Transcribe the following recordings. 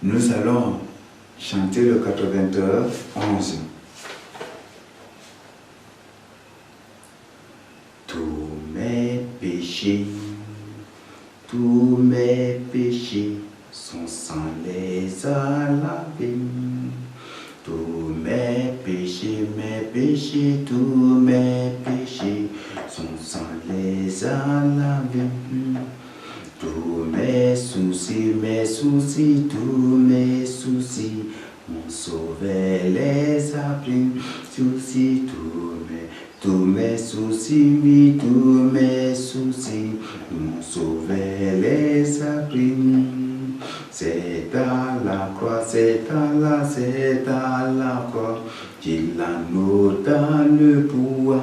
Nous allons chanter le 91. Tous mes péchés, son sang les a lavés. Tous mes péchés, tous mes péchés, son sang les a lavés. Tous mes soucis, tous mes soucis, mon sauveur les a pris. Soucis, tous mes soucis, oui, tous mes soucis, mon sauveur les a pris. C'est à la croix, c'est à la croix qu'il a nous donne pour.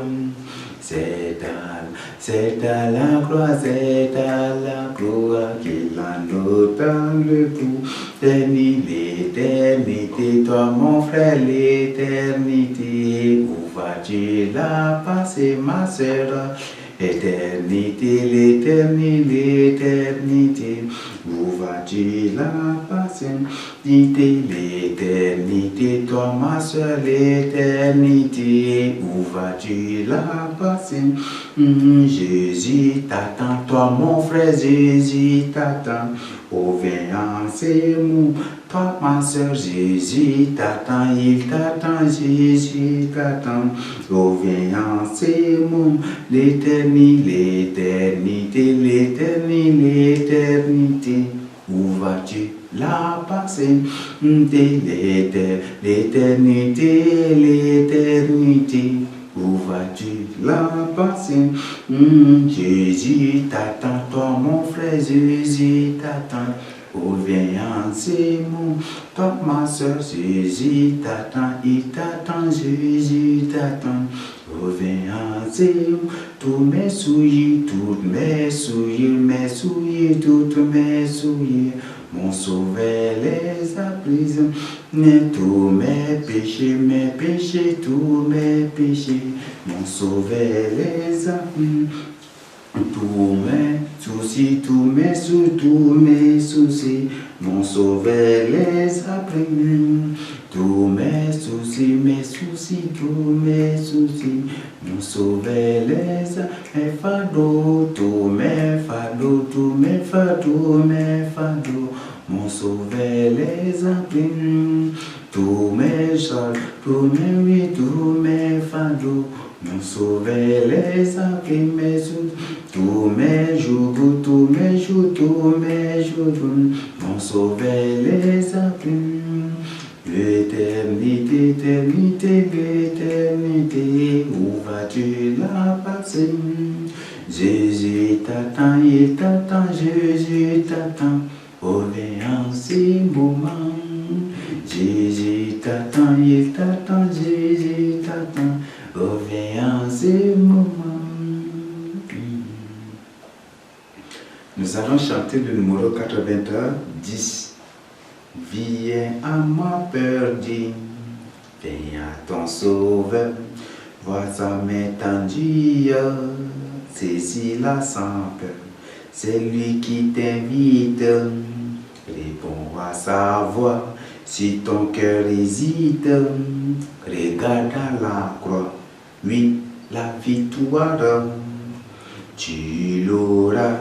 C'est à la croix qu'il a nous donne pour. L'éternité, toi mon frère, l'éternité, où vas-tu la passer ma sœur? Éternité, l'éternité, où vas-tu la passer? L'éternité, toi ma soeur, l'éternité, où vas-tu la passer? Jésus t'attend, toi mon frère, Jésus t'attend. Oh viens, c'est mon, toi ma soeur, Jésus t'attend, il t'attend, Jésus t'attend. Oh viens, c'est mon, l'éternité, où vas-tu la passer? L'éternité, où vas-tu la passer? Jésus t'attend, toi mon frère, Jésus t'attend. Oh viens, c'est mon, toi ma soeur, Jésus t'attend, il t'attend, Jésus t'attend. Oh viens, c'est mon, tous mes souillés, toutes mes souillés, toutes mes souillés, mon sauveur les a prises. Tous mes péchés, tous mes péchés, mon sauveur les a pris. Tous mes soucis, tous mes soucis, mon sauveur les a pris. Tous mes soucis, tous mes soucis, mon sauveur les a pris. Mes fardeaux, tous mes fardeaux, mon sauveur les a pris. Tous mes charges, tous mes fardeaux, mon sauveur les a pris. Mes soucis, tous mes jours, mon sauveur les a pris. L'éternité, où vas-tu la passer? Jésus t'attend, il t'attend, Jésus t'attend. Oh viens, c'est moment. Jésus t'attend, il t'attend, Jésus t'attend. Oh viens, c'est moment. Nous allons chanter le numéro 81, 10. Viens à moi perdue, viens à ton sauveur, vois sa main tendue, saisis-la sans peur. C'est lui qui t'invite, réponds à sa voix. Si ton cœur hésite, regarde à la croix, oui, la victoire, tu l'auras.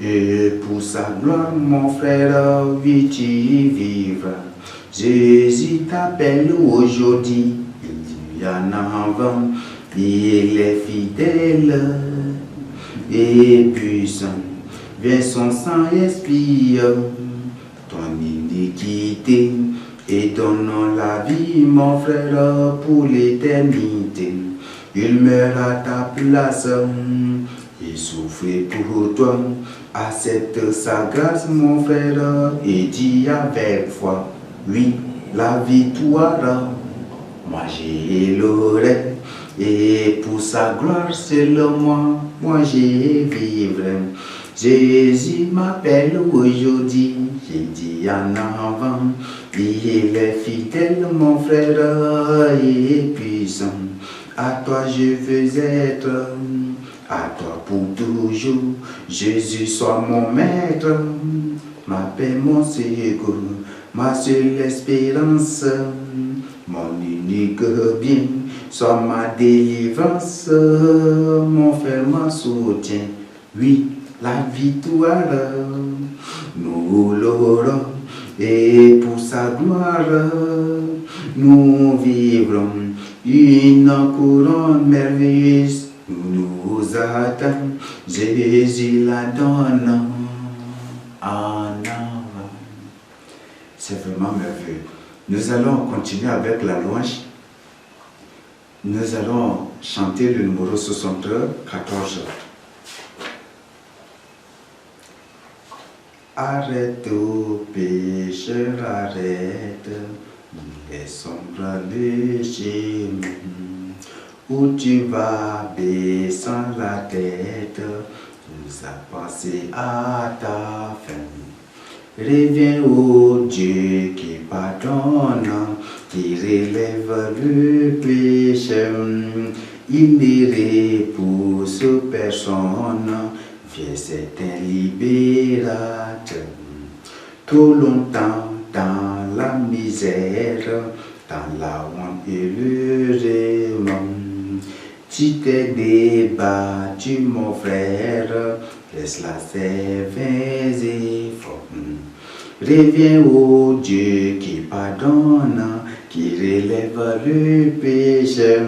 Et pour sa gloire, mon frère, oui, tu vivras. Jésus t'appelle aujourd'hui, il y en a avant, il est fidèle et puissant. Viens son sang expire ton iniquité et donnons la vie, mon frère, pour l'éternité. Il meurt à ta place et souffre pour toi. Accepte sa grâce, mon frère, et dis avec foi, oui, la victoire, moi j'ai l'aurai, et pour sa gloire, c'est le moi j'ai vivre. Jésus m'appelle aujourd'hui, j'ai dit en avant, il est fidèle, mon frère, et puissant. À toi je veux être, à toi pour toujours. Jésus soit mon maître, ma paix, mon secours, ma seule espérance, mon unique bien, sois ma délivrance, mon ferme soutien, oui, la victoire, nous l'aurons, et pour sa gloire, nous vivrons une couronne merveilleuse, nous attend, Jésus la donne en avant. C'est vraiment merveilleux. Nous allons continuer avec la louange. Nous allons chanter le numéro 74. Arrête, ô pécheur, arrête, les sombres le chemin, où tu vas baissant la tête, nous a passé à ta fin. Reviens au Dieu qui pardonne, qui relève le péché, il ne repousse personne. Viens, c'est un libérateur. Trop longtemps dans la misère, dans la honte et le remords, tu t'es débattu, mon frère, laisse la vains efforts. Reviens au Dieu qui pardonne, qui relève le péché,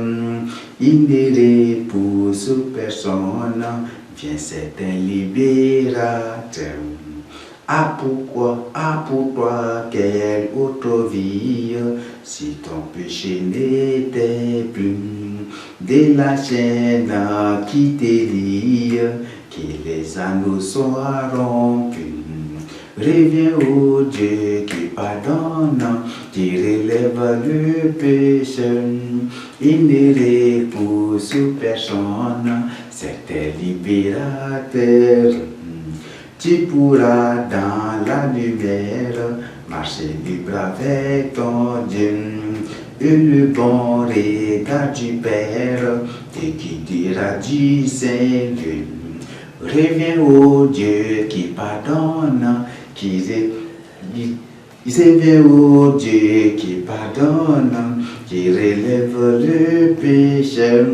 il ne repousse personne. Viens, c'est un libérateur. Ah pourquoi, ah pour toi, quelle autre vie, si ton péché n'était plus, de la chaîne qui te lie, que les anneaux soient rompus. Reviens au Dieu qui pardonne, qui relève le péché, il ne repousse personne, c'est un libérateur. Tu pourras dans la lumière marcher libre avec ton Dieu, et le bon regard du Père te guidera du Saint-Dieu. Reviens au Dieu qui pardonne, reviens au Dieu qui pardonne, qui relève le péché,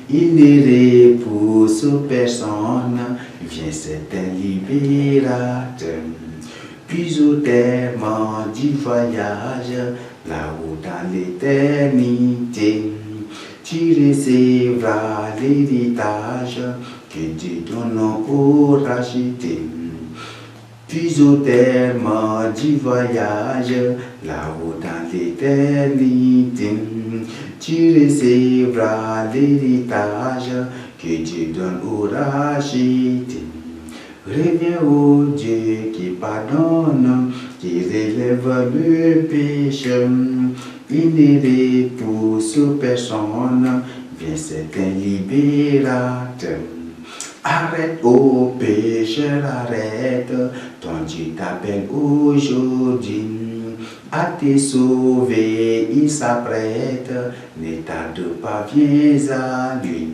il ne repousse personne. Viens, c'est un libérateur. Puis au terme du voyage, là-haut dans l'éternité, tu recevras l'héritage que Dieu donne aux rachetés. Puis au terme du voyage, là-haut dans l'éternité, tu recevras l'héritage que Dieu donne aux rachetés. Reviens au Dieu qui pardonne, qui relève le péché, il ne repousse personne. Viens, c'est un libérateur. Arrête, ô pécheur, arrête, ton Dieu t'appelle aujourd'hui. À te sauver, il s'apprête, ne tarde pas, viens à lui.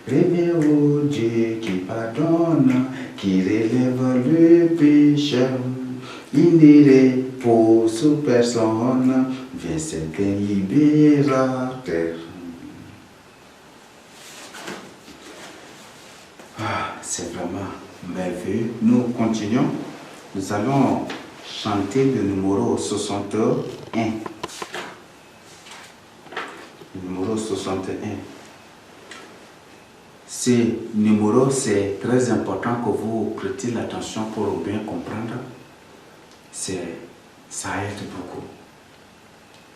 Reviens au Dieu qui pardonne, qui relève le péché, il ne repousse personne, viens, c'est un libérateur. C'est vraiment merveilleux. Nous continuons. Nous allons chanter le numéro 61. Le numéro 61. Ce numéro, c'est très important que vous prêtiez l'attention pour bien comprendre. Ça aide beaucoup.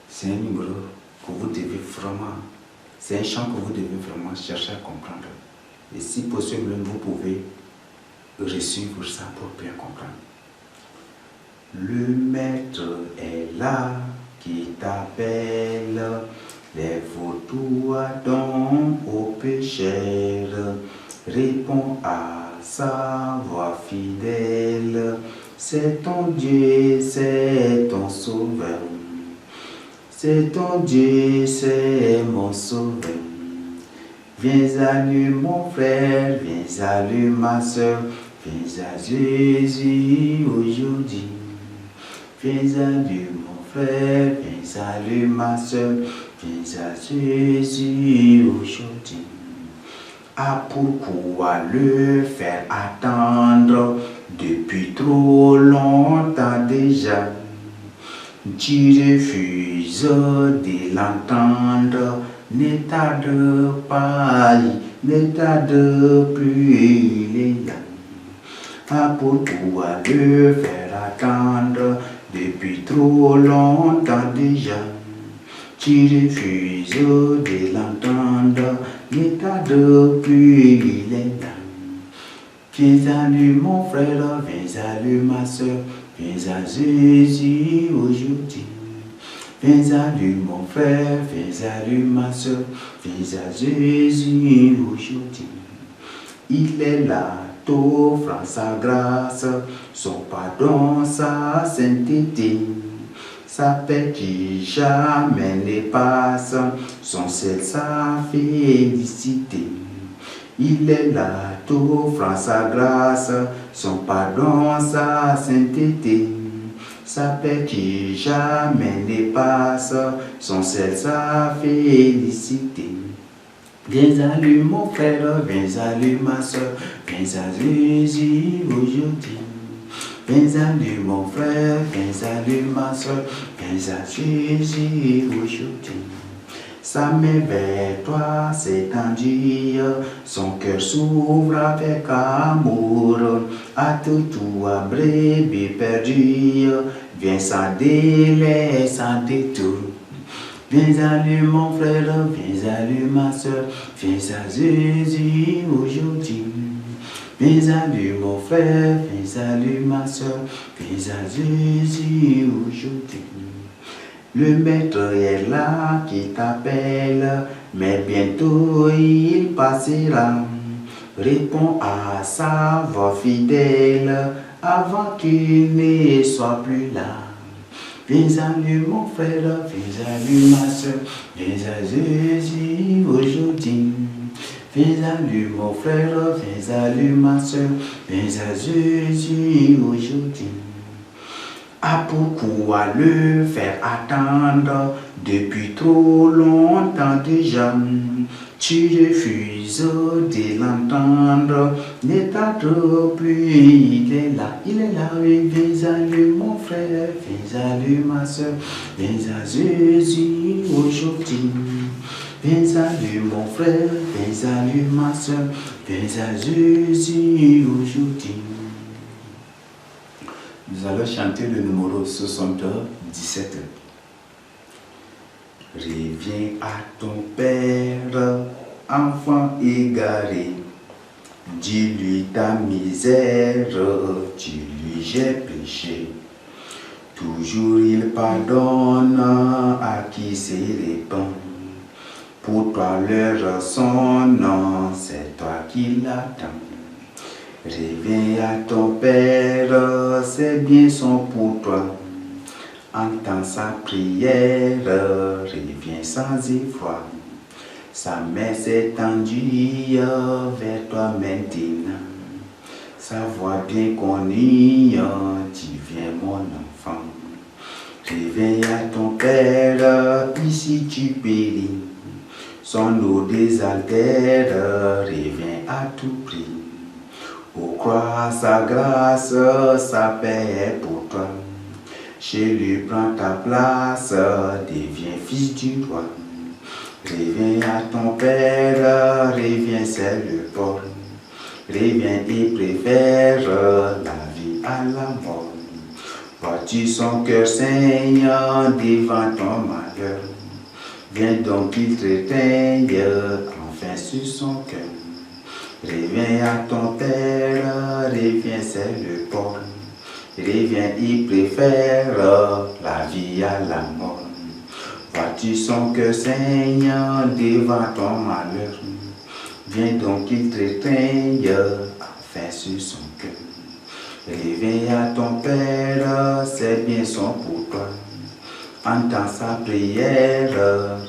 C'est un numéro que vous devez vraiment, c'est un chant que vous devez vraiment chercher à comprendre. Et si possible, vous pouvez suivre ça pour bien comprendre. Le maître est là qui t'appelle, lève-toi donc au pécheur, réponds à sa voix fidèle, c'est ton Dieu, c'est ton sauveur, c'est ton Dieu, c'est mon sauveur. Viens à lui mon frère, viens à lui ma soeur, viens à Jésus aujourd'hui. Viens salut mon frère, viens salut ma soeur, viens à Jésus aujourd'hui. Ah, pourquoi le faire attendre depuis trop longtemps déjà? Tu refuses de l'entendre, ne tarde pas, ne tarde plus, il est là. Ah, pourquoi le faire attendre depuis trop longtemps déjà? Tu refuses de l'entendre, ne tarde plus, il est là. Viens salut mon frère, viens salut ma soeur, viens à Jésus aujourd'hui. Viens salut mon frère, viens salut ma soeur, viens à Jésus aujourd'hui. Il est là, t'offrant sa grâce, son pardon, sa sainteté, sa paix qui jamais ne passe, son sel, sa félicité. Il est là, t'offrant sa grâce, son pardon, sa sainteté, sa paix qui jamais ne passe, son sel, sa félicité. Viens salut mon frère, viens salut ma soeur, viens à Jésus aujourd'hui. Viens salut mon frère, viens salut ma soeur, viens à Jésus aujourd'hui. Sa main vers toi s'étendue, son cœur s'ouvre avec amour à toi brebis perdue. Viens sans délai, sans détour. Viens salut mon frère, viens salut ma soeur, viens à Jésus aujourd'hui. Viens salut mon frère, viens salut ma soeur, viens à Jésus aujourd'hui. Le maître est là qui t'appelle, mais bientôt il passera. Réponds à sa voix fidèle avant qu'il ne soit plus là. Viens salut mon frère, viens salut ma soeur, viens à Jésus aujourd'hui. Viens salut mon frère, viens salut ma soeur, viens à Jésus aujourd'hui. Ah, pourquoi le faire attendre depuis trop longtemps déjà? Tu refuses de l'entendre, ne tarde plus, il est là, oui, viens salut mon frère, viens salut ma soeur, viens à Jésus aujourd'hui. Viens salut mon frère, viens salut ma soeur, viens à Jésus aujourd'hui. Nous allons chanter le numéro 77. Reviens à ton père, enfant égaré. Dis-lui ta misère, dis-lui j'ai péché. Toujours il pardonne à qui se répand. Pour toi l'heure sonne, c'est toi qui l'attends. Reviens à ton père, c'est bien son pour toi. Entends sa prière, reviens sans effroi. Sa main s'est tendue vers toi maintenant. Sa voix bien connue, tu viens mon enfant. Reviens à ton père, ici tu péris. Son eau désaltère, reviens à tout prix. Au croix sa grâce, sa paix est pour toi. Chez lui prends ta place, deviens fils du roi. Reviens à ton père, reviens c'est le port. Reviens et préfère la vie à la mort. Vois-tu son cœur saignant devant ton malheur? Viens donc qu'il t'éteigne enfin sur son cœur. Reviens à ton père, reviens c'est le port. Reviens, il préfère la vie à la mort. Vois-tu son cœur saignant devant ton malheur? Viens donc qu'il t'éteigne enfin sur son cœur. Reviens à ton père, c'est bien son pour toi. Entends sa prière,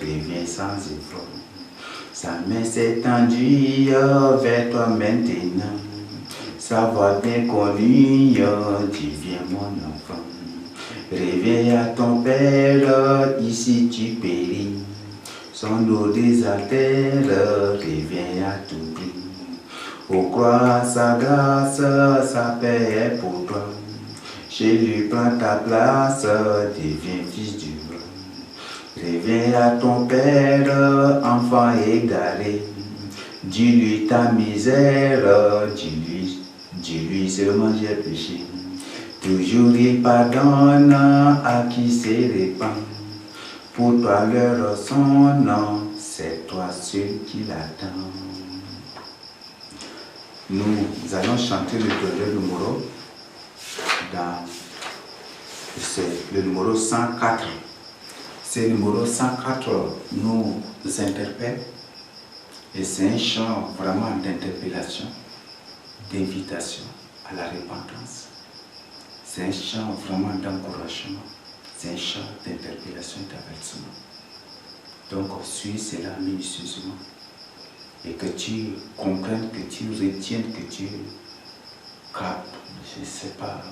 reviens sans effort. Sa main s'est tendue vers toi maintenant. sa voix bien connue dit viens mon enfant. Réveille à ton père, ici tu péris. Son eau désaltère, reviens à tout prix. Au croix sa grâce, sa paix est pour toi. Chez lui prends ta place, deviens fils du roi. Reviens à ton père, enfant égaré. Dis-lui ta misère, dis-lui seulement j'ai péché. Toujours il pardonne à qui se répand. Pour toi leur son nom, c'est toi seul qui l'attend. Nous allons chanter le dernier numéro dans le numéro 104. Ce numéro 104 nous interpelle et c'est un chant vraiment d'interpellation, d'invitation à la repentance. C'est un chant vraiment d'encouragement, c'est un chant d'interpellation et d'avertissement. Donc suis cela minutieusement et que tu comprennes, que tu retiennes, que tu captes, je ne sais pas,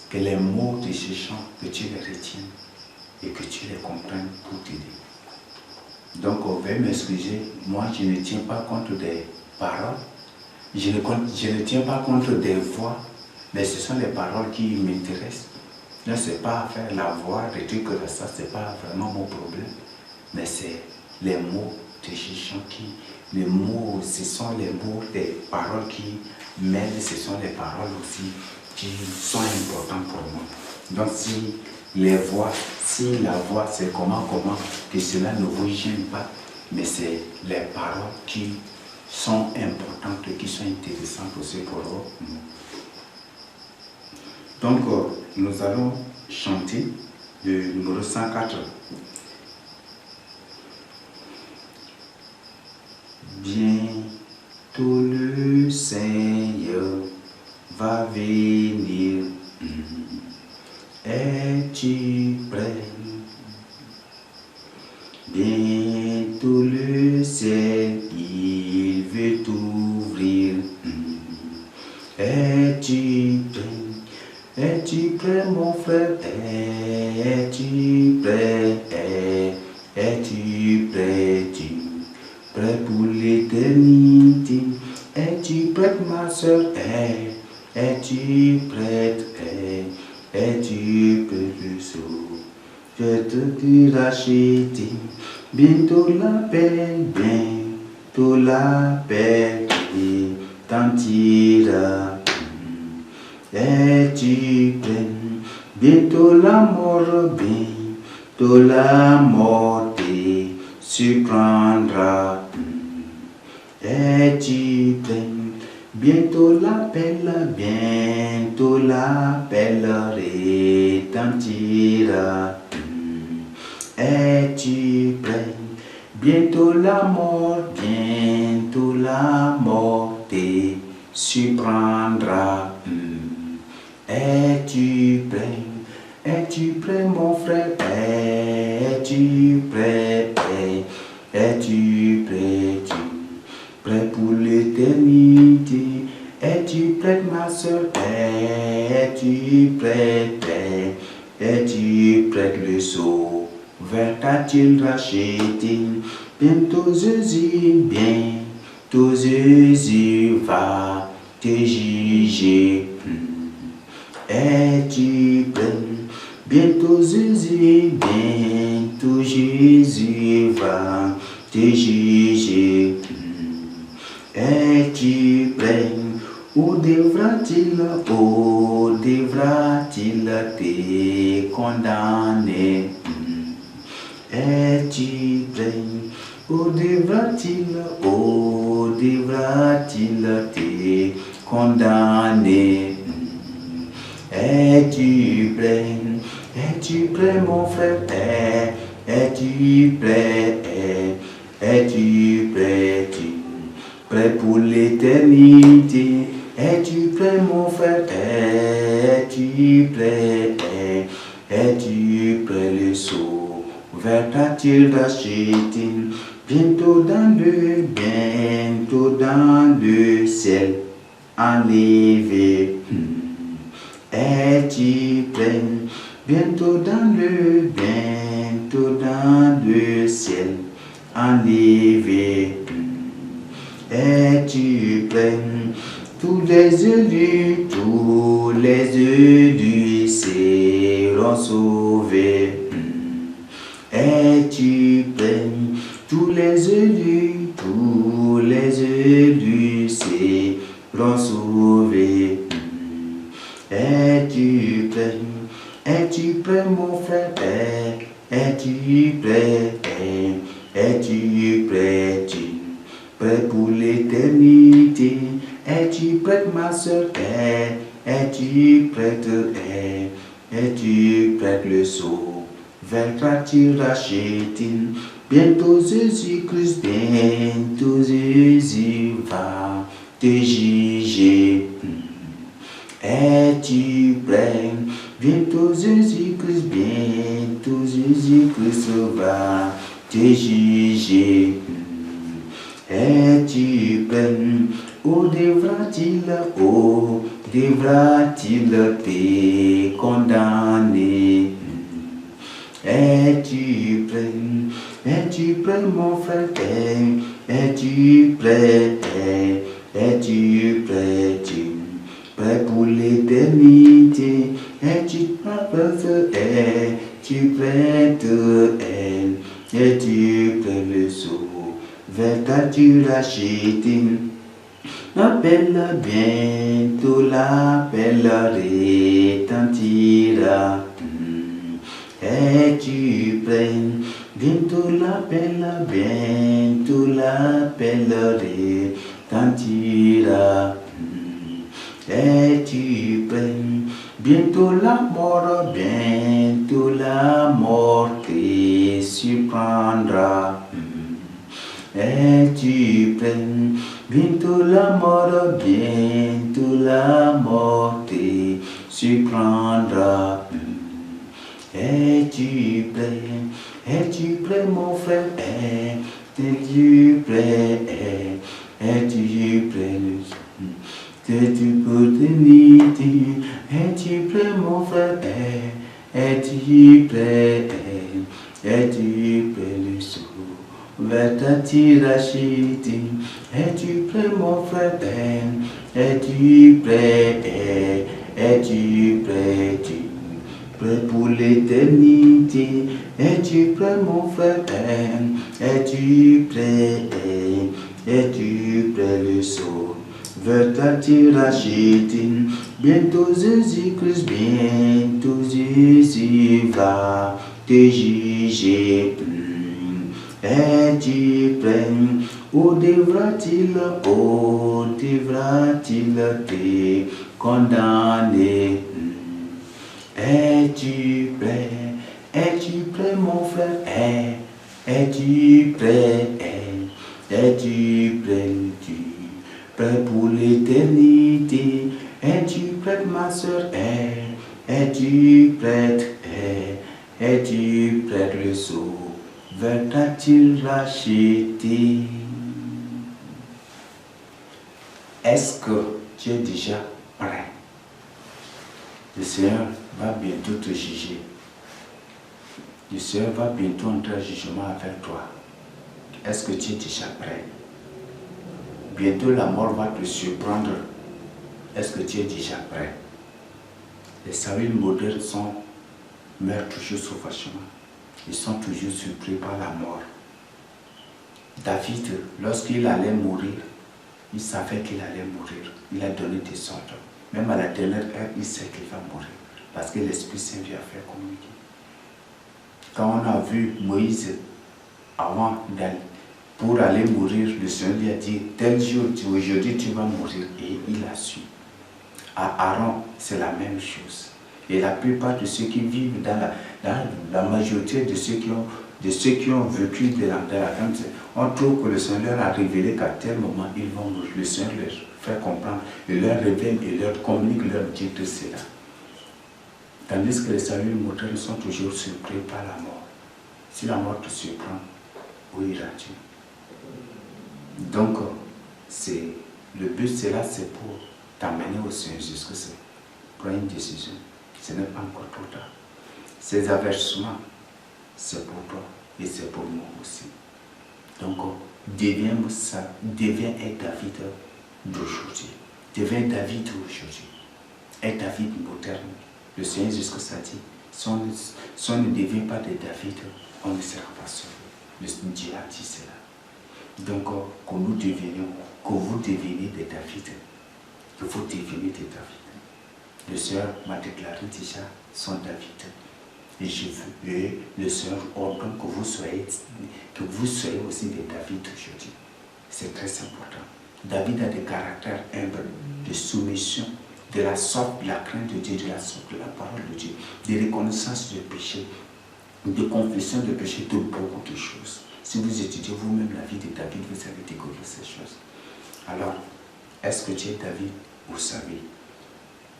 que les mots de ce chant, que tu les retiennes et que tu les comprennes pour t'aider. Donc veuillez m'excuser, moi je ne tiens pas compte des paroles, je ne tiens pas compte des voix, mais ce sont les paroles qui m'intéressent. Là, ce n'est pas faire la voix, des trucs comme ça, ce n'est pas vraiment mon problème, mais c'est les mots de ce chant les mots, ce sont les mots, les paroles qui m'aident, ce sont les paroles aussi qui sont importantes pour moi. Donc si la voix, c'est comment, que cela ne vous gêne pas, mais c'est les paroles qui sont importantes, qui sont intéressantes aussi pour vous. Donc, nous allons chanter le numéro 104. Bientôt le Seigneur va venir. Es-tu prêt? Bientôt le ciel, il veut t'ouvrir. Es-tu prêt? Es-tu prêt, mon frère? Es-tu prêt? Es-tu prêt? Prêt pour l'éternité? Es-tu prête, ma soeur? Es-tu prête? Es-tu prêt, le saut? Je te racheter. Bientôt l'appel, bientôt l'appel t'entira. Es-tu prêt? Bientôt la mort te surprendra. Es-tu prêt? Bientôt l'appel retentira. Es-tu prêt? Bientôt la mort te surprendra. Es-tu prêt? Es-tu prêt, mon frère? Es-tu prêt? Es-tu prêt? Prêt pour l'éternité? Es-tu prêt, ma soeur? Es-tu prêt? Es-tu prêt, le sauveur t'a-t-il racheté? Bientôt Jésus va te juger. Es-tu prêt? Bientôt Jésus va te juger. Es-tu prêt? Où devra-t-il te condamner? Es-tu prêt? Où devra-t-il te condamner? Es-tu prêt? Es-tu prêt, mon frère? Es-tu prêt? Es-tu prêt? Prêt pour l'éternité? Es-tu prêt, mon frère? Es-tu prêt? Es-tu prêt, le sauveur t'a-t-il racheté? Bientôt dans le ciel. enlevé. Es-tu prêt? Bientôt dans le ciel, enlevé. Es-tu prêt? Tous les élus seront sauvés. Es-tu prêt? Tous les élus seront sauvés. Es-tu prêt? Es-tu prêt, mon frère? Es-tu prêt? Es-tu prêt? Prêt pour l'éternité? Es-tu prête, ma soeur? Es-tu prête? Es-tu prête, le saut? Vers-tu racheter? Bientôt Jésus-Christ, bientôt Jésus va te juger. Es-tu prêt? Bientôt Jésus-Christ va te juger. Es-tu prêt? Où devra-t-il te condamner? Es-tu prêt? Es-tu prêt, mon frère? Es-tu prêt? Es-tu prêt? Prêt pour l'éternité? Es-tu prêt? Es-tu prête? Es-tu prêt, le saut? Vers ta-tu racheter? L'appel bientôt, l'appel retentira. Es-tu prêt? Bientôt l'appel retentira. Es-tu prêt? Bientôt la mort te surprendra. Es-tu prêt? Bientôt la mort te surprendra. Es-tu prêt? Es-tu prêt, mon frère? Es-tu prêt? Es-tu prêt? Es-tu pour l'éternité? Es-tu prêt, mon frère? Es-tu prêt? Es-tu prêt, le saut? Vers ta-tu racheter? Es-tu prêt, mon frère? Es-tu prêt? Es-tu prêt? Prêt pour l'éternité? Es-tu prêt, mon frère? Es-tu prêt? Es-tu prêt, le saut? Vers ta-tu racheter? Bientôt Jésus-Christ, bientôt Jésus va te juger. Es-tu prêt? Où devra-t-il te condamner? Es-tu prêt? Es-tu prêt, mon frère? Es-tu prêt? Es-tu prêt? Prêt pour l'éternité? Es-tu prête, ma soeur? Es-tu prête? Es-tu prête, le saut? Vers ta-tu racheter? Est-ce que tu es déjà prêt? Le Seigneur va bientôt te juger. Le Seigneur va bientôt entrer en jugement avec toi. Est-ce que tu es déjà prêt? Bientôt la mort va te surprendre. Est-ce que tu es déjà prêt? Les saints modernes meurent toujours sauvagement. Ils sont toujours surpris par la mort. David, lorsqu'il allait mourir, il savait qu'il allait mourir. Il a donné des ordres. Même à la dernière heure, il sait qu'il va mourir. Parce que l'Esprit Saint lui a fait communiquer. Quand on a vu Moïse, avant pour aller mourir, le Seigneur lui a dit, tel jour, aujourd'hui tu vas mourir. Et il a su. À Aaron, c'est la même chose. Et la plupart de ceux qui vivent dans la majorité de ceux qui ont vécu de la crainte, on trouve que le Seigneur a révélé qu'à tel moment ils vont mourir. Le Seigneur leur fait comprendre, il leur révèle et leur communique, leur dit de cela. Tandis que les saluts modernes sont toujours surpris par la mort. Si la mort te surprend, où iras-tu? Donc, le but, c'est là, c'est pour t'amener au Seigneur Jésus-Christ. Prends une décision. Ce n'est pas encore trop tard. Ces avertissements, c'est pour toi et c'est pour moi aussi. Donc, deviens un David d'aujourd'hui. Deviens David d'aujourd'hui. Un David moderne. Le Seigneur Jésus-Christ a dit, si on ne devient pas de David, on ne sera pas sauvé. Dieu a dit cela. Donc, que nous devenions, que vous deveniez des David, que vous deveniez des David. Le Seigneur m'a déclaré déjà son David. Et je veux, et le Seigneur ordonne que vous soyez aussi des David aujourd'hui. C'est très important. David a des caractères humbles, de soumission, de la sorte de la crainte de Dieu, de la sorte de la parole de Dieu, de reconnaissance du péché, de confession de péché, de beaucoup de choses. Si vous étudiez vous-même la vie de David, vous allez découvrir ces choses. Alors, est-ce que tu es David ou Saül?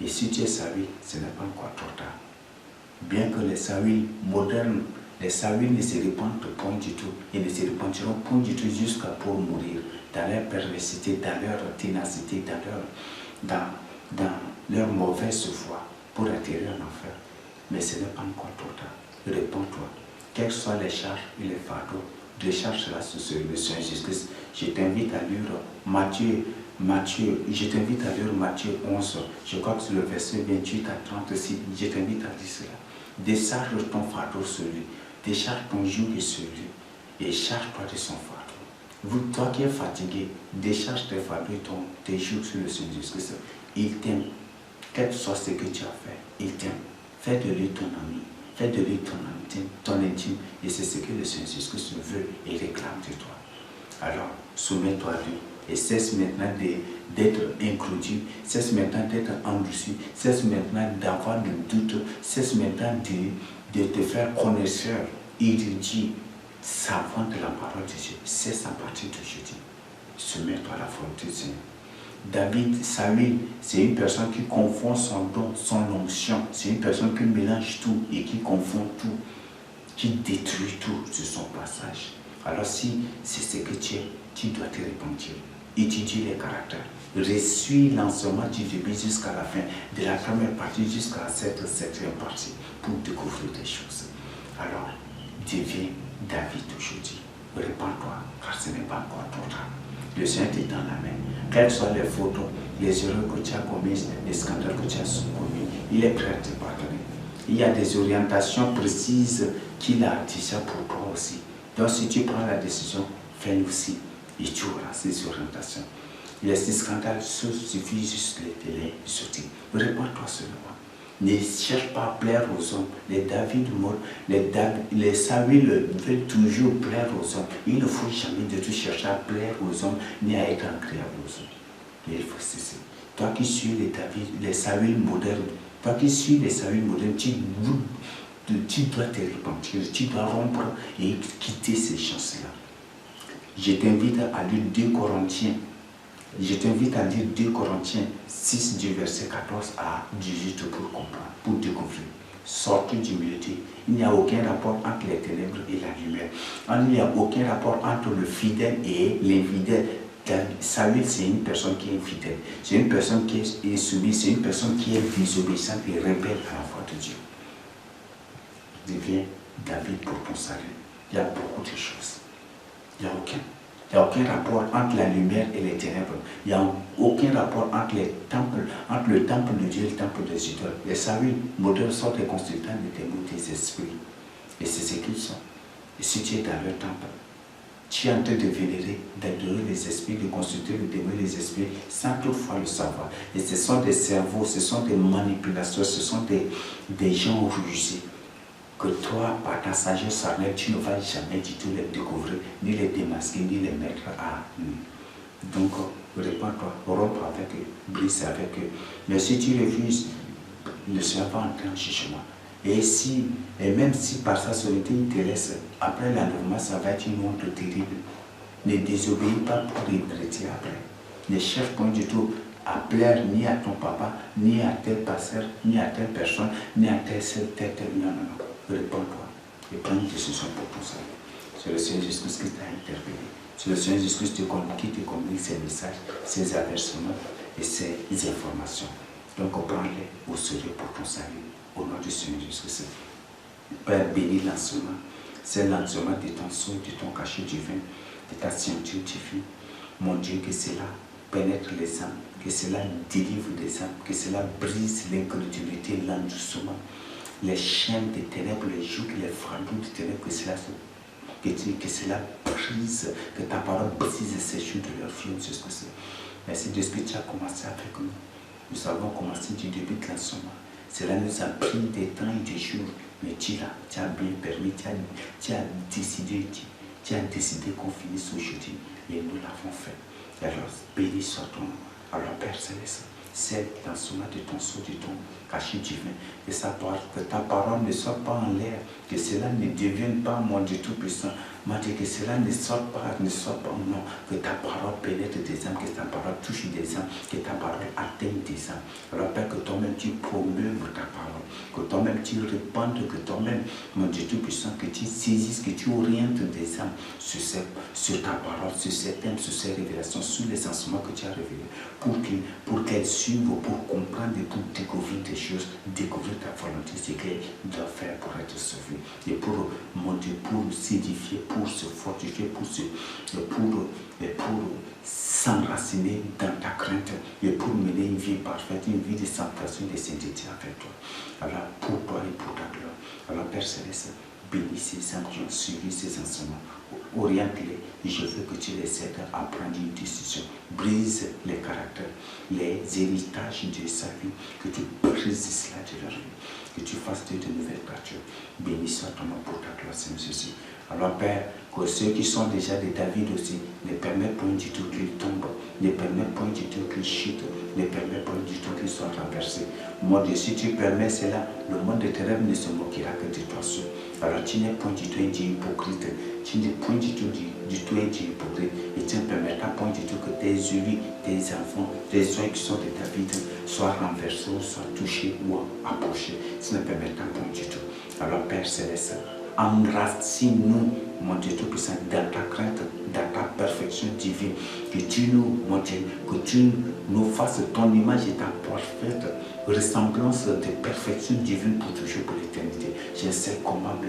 Et si tu es Saül, ce n'est pas encore trop tard. Bien que les Saül modernes, les Saül ne se répandent point du tout, ils ne se répandiront point du tout jusqu'à pour mourir, dans leur perversité, dans leur ténacité, dans leur mauvaise foi, pour atterrir en enfer. Mais ce n'est pas encore trop tard. Réponds-toi. Quelles que soient les charges et les fardeaux, décharge-la sur le Seigneur Jésus-Christ. Je t'invite à lire Matthieu, je t'invite à lire Matthieu 11, je crois que c'est le verset 28 à 36, je t'invite à dire cela. Décharge ton fardeau sur lui, décharge ton joug sur lui, et charge-toi de son fardeau. Toi qui es fatigué, décharge tes fardeaux et tes jougs sur le Seigneur Jésus-Christ. Il t'aime, quel que soit ce que tu as fait, il t'aime. Fais de lui ton ami, fais de lui ton intime, et c'est ce que le Seigneur Jésus-Christ veut et réclame de toi. Alors, soumets-toi à lui. Et cesse maintenant d'être incrédule, cesse maintenant d'être endurci, cesse maintenant d'avoir le doute, cesse maintenant de te faire connaisseur, érudit, savant de la parole de Dieu. Cesse à partir d'aujourd'hui. Soumets-toi à la volonté du Seigneur. David, Saül, c'est une personne qui confond son don, son onction. C'est une personne qui mélange tout et qui confond tout, qui détruit tout sur son passage. Alors si c'est ce que tu es, tu dois te repentir. Étudie les caractères. Suis l'enseignement du début jusqu'à la fin, de la première partie jusqu'à cette septième partie, pour découvrir des choses. Alors, deviens David aujourd'hui. Répands-toi, car ce n'est pas encore trop tard. Le Seigneur est dans la main. Quelles soient les photos, les erreurs que tu as commises, les scandales que tu as commis, il est prêt à te pardonner. Il y a des orientations précises qu'il a déjà pour toi aussi. Donc si tu prends la décision, fais-le aussi. Et tu auras ces orientations. Les scandales, il suffit juste les sortir. Réponds-toi seulement. Ne cherche pas à plaire aux hommes. Les David, les Saül veulent toujours plaire aux hommes. Il ne faut jamais de tout chercher à plaire aux hommes, ni à être agréable aux hommes. Mais il faut cesser. Toi qui suis les Saül modernes, tu dois te repentir, tu dois rompre et quitter ces chances-là. Je t'invite à lire 2 Corinthiens. Je t'invite à lire 2 Corinthiens 6 du verset 14 à 18 pour comprendre, pour découvrir. Sortez d'humilité. Il n'y a aucun rapport entre les ténèbres et la lumière. Il n'y a aucun rapport entre le fidèle et l'infidèle. Saül, c'est une personne qui est infidèle. C'est une personne qui est soumise. C'est une personne qui est désobéissante et rebelle à la foi de Dieu. Deviens David pour ton salut. Il y a beaucoup de choses. Il n'y a aucun. Il n'y a aucun rapport entre la lumière et les ténèbres. Il n'y a aucun rapport entre le temple de Dieu et le temple des idoles. Les Saül modernes sont des consultants des démons des esprits. Et c'est ce qu'ils sont. Et si tu es dans leur temple, tu es en train de vénérer, d'adorer les esprits, de consulter les démons et les esprits sans toutefois le savoir. Et ce sont des cerveaux, ce sont des manipulations, ce sont des gens rusés. Que toi, par ta sagesse charnelle, tu ne vas jamais du tout les découvrir, ni les démasquer, ni les mettre à nu. Donc, répands-toi, romps avec eux, brise avec eux. Mais si tu refuses, ne sera pas entrer en jugement. Et même si par sa solitude il te laisse, après l'enlèvement, ça va être une honte terrible. Ne désobéis pas pour regretter après. Ne cherche pas du tout à plaire ni à ton papa, ni à tel pasteur, ni à telle personne, ni à telle. Non, non, non. Réponds-toi et prends une décision pour ton salut. C'est le Seigneur Jésus-Christ qui t'a interpellé. C'est le Seigneur Jésus-Christ qui te communique ces messages, ces avertissements. et ces informations. Donc prends-les au sérieux pour ton salut. Au nom du Seigneur Jésus-Christ. Père, bénis l'enseignement. C'est l'enseignement de ton son, de ton cachet divin, de ta ceinture divine. Mon Dieu, que cela pénètre les âmes, que cela délivre les âmes, que cela brise l'incrédulité, l'endurcissement, les chaînes des ténèbres, les jougs, les fardeaux des ténèbres, que cela brise, que ta parole brise ces jougs de leur vie, Jésus-Christ. Merci de ce que tu as commencé avec nous. Nous avons commencé du début de l'enseignement. Cela nous a pris des temps et des jours, mais tu as bien permis, tu as décidé qu'on finisse aujourd'hui, et nous l'avons fait. Alors, béni soit ton nom. Alors, Père Céleste, c'est l'enseignement de ton sceau, de ton cachet divin, que ta parole ne soit pas en l'air, que cela ne devienne pas, mon Dieu Tout-Puissant, mon Dieu, que cela ne soit pas non, que ta parole pénètre des âmes, que ta parole touche des âmes, que ta parole atteigne des âmes. Alors Père, que toi-même tu promeuves ta parole, que toi-même tu répandes, que toi-même, mon Dieu Tout-Puissant, que tu saisisses, que tu orientes des âmes sur ta parole, sur ces thèmes, sur ces révélations, sur les enseignements que tu as révélés, pour qu'elles suivent, pour comprendre et pour découvrir des choses, découvrir ta volonté, ce qu'elles doivent faire pour être sauvées. Et pour, mon Dieu, pour s'édifier, pour se fortifier, pour s'enraciner dans ta crainte et pour mener une vie parfaite, une vie de sanctification et de sainteté avec toi. Alors, pour toi et pour ta gloire. Alors, Père Céleste, bénis ces âmes qui ont suivi ces enseignements. Oriente-les. Je veux que tu les aides à prendre une décision. Brise les caractères, les héritages de sa vie, que tu brises cela de leur vie, que tu fasses de nouvelles créatures. Bénis soit ton nom pour ta gloire, Seigneur Jésus. Alors Père, que ceux qui sont déjà de David aussi, ne permettent point du tout qu'ils tombent, ne permettent point du tout qu'ils chutent, ne permettent point du tout qu'ils soient renversés. Mon Dieu, si tu permets cela, le monde de tes rêves ne se moquera que de toi seul. Alors tu n'es point du tout un Dieu hypocrite, tu n'es point du tout un Dieu hypocrite, et tu ne permettras point du tout que tes élus, tes enfants, tes soins qui sont de David soient renversés, ou soient touchés ou approchés. Tu ne permettras point du tout. Alors Père Céleste, enracine-nous, mon Dieu Tout-Puissant, dans ta crainte, dans ta perfection divine, que tu nous, mon Dieu, que tu nous fasses ton image et ta parfaite ressemblance de perfection divine pour toujours, pour l'éternité. Je sais comment, mais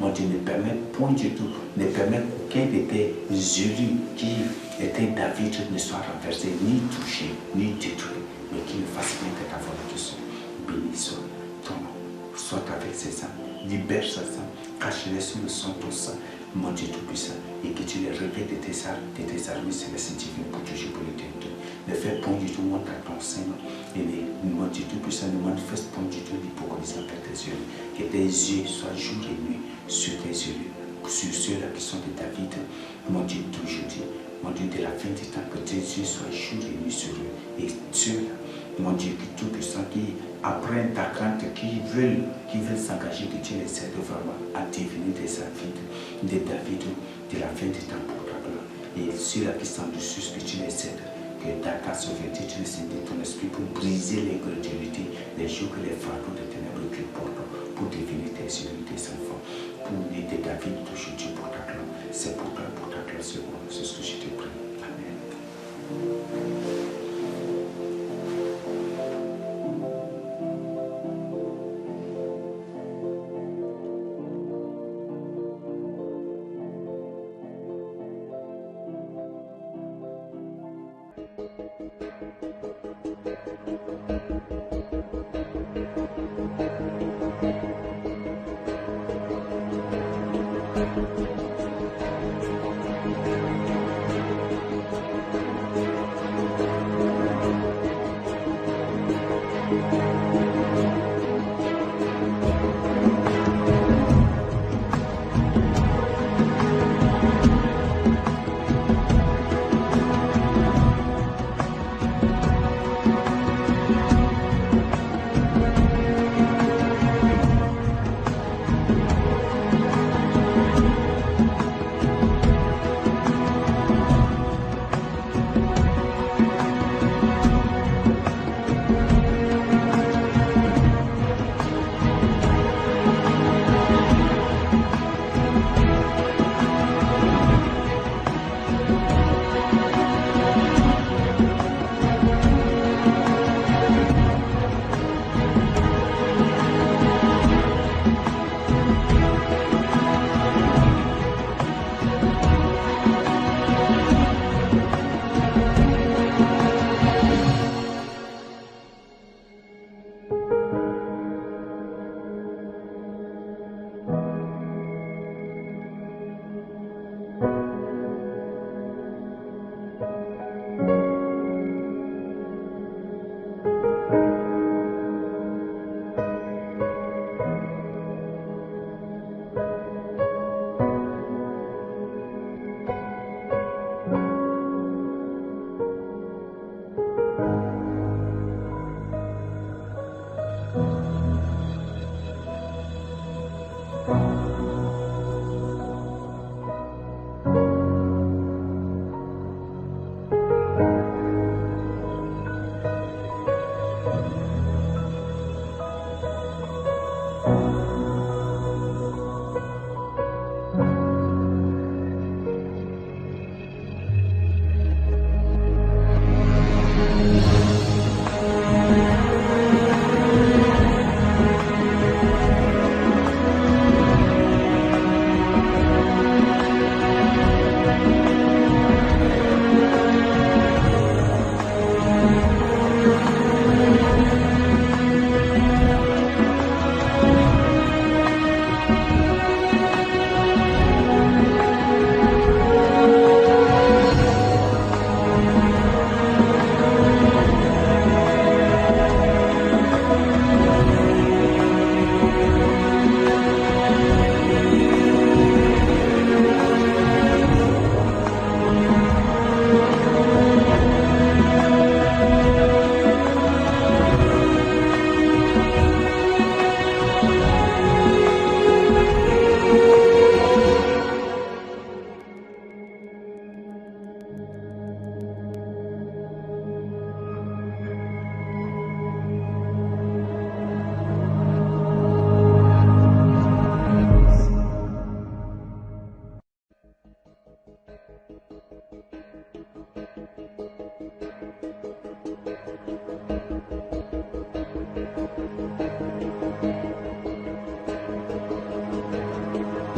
mon Dieu, ne permet point du tout, ne permet qu'aucun de tes élus qui était David ne soit renversé, ni touché, ni détruit, mais qu'il ne fasse bien que ta volonté soit. Béni soit ton nom, soit avec ses âmes, libère ses âmes, cache-les sous le sang de ton sang, mon Dieu Tout-Puissant, et que tu les réveilles de tes armées célestes divines pour toujours, pour l'éternité. Ne fais point du tout montre à ton sein, et mon Dieu Tout-Puissant, ne manifeste point du tout l'hypocrisie avec tes yeux, que tes yeux soient jour et nuit sur tes yeux, sur ceux-là qui sont de David, mon Dieu, d'aujourd'hui, mon Dieu, de la fin du temps, que tes yeux soient jour et nuit sur eux, et ceux-là, mon Dieu, Tout-Puissant, qui apprennent ta crainte, qui veulent s'engager, que tu les aides vraiment à devenir des David, de la fin du temps pour ta gloire. Et ceux-là qui sont dessus, que tu les aides, que dans ta sauveté, tu les aides de ton esprit pour briser l'incrédulité, les jours que les fardeaux de ténèbres qu'ils portent, pour devenir des élus, des enfants, pour aider David d'aujourd'hui pour ta gloire. C'est pour toi, pour ta gloire, c'est ce que je te prie. Amen.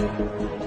Thank you.